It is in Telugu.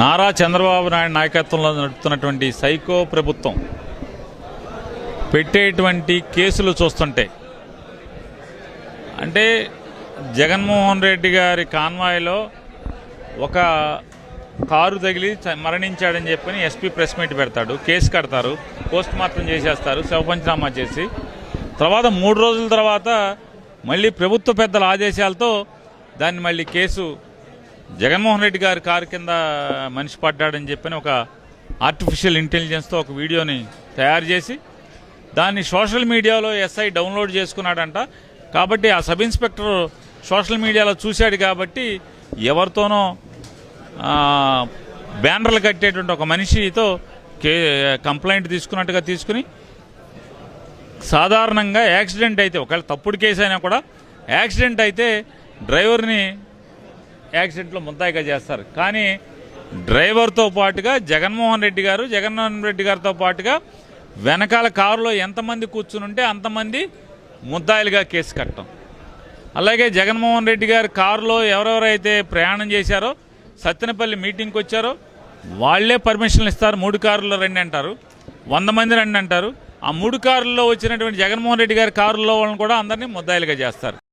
నారా చంద్రబాబు నాయుడు నాయకత్వంలో నడుపుతున్నటువంటి సైకో ప్రభుత్వం పెట్టేటువంటి కేసులు చూస్తుంటే అంటే జగన్మోహన్ రెడ్డి గారి కాన్వాయ్లో ఒక కారు తగిలి మరణించాడని చెప్పని ఎస్పీ ప్రెస్ మీట్ పెడతాడు, కేసు కడతారు, పోస్ట్ మార్టం చేసేస్తారు, శవపంచనామా చేసి తర్వాత 3 రోజుల తర్వాత మళ్ళీ ప్రభుత్వ పెద్దల ఆదేశాలతో దాన్ని మళ్ళీ కేసు జగన్మోహన్ రెడ్డి గారి కారు కింద మనిషి పడ్డాడని చెప్పని ఒక ఆర్టిఫిషియల్ ఇంటెలిజెన్స్తో ఒక వీడియోని తయారు చేసి దాన్ని సోషల్ మీడియాలో ఎస్ఐ డౌన్లోడ్ చేసుకున్నాడంట. కాబట్టి ఆ సబ్ ఇన్స్పెక్టర్ సోషల్ మీడియాలో చూశాడు కాబట్టి ఎవరితోనో బ్యానర్లు కట్టేటువంటి ఒక మనిషితో కంప్లైంట్ తీసుకున్నట్టుగా తీసుకుని సాధారణంగా యాక్సిడెంట్ అయితే ఒకవేళ తప్పుడు కేసు అయినా కూడా యాక్సిడెంట్ అయితే డ్రైవర్ని యాక్సిడెంట్లో ముద్దాయిగా చేస్తారు. కానీ డ్రైవర్తో పాటుగా జగన్మోహన్ రెడ్డి గారితో పాటుగా వెనకాల కారులో ఎంతమంది కూర్చుని ఉంటే అంతమంది ముద్దాయిలుగా కేసు కట్టడం. అలాగే జగన్మోహన్ రెడ్డి గారి కారులో ఎవరెవరైతే ప్రయాణం చేశారో సత్తెనపల్లి మీటింగ్కి వచ్చారో వాళ్లే పర్మిషన్లు ఇస్తారు. 3 కారుల్లో రండి అంటారు, 100 మంది రండి అంటారు. ఆ 3 కారుల్లో వచ్చినటువంటి జగన్మోహన్ రెడ్డి గారి కారులో వాళ్ళని కూడా అందరినీ ముద్దాయిలుగా చేస్తారు.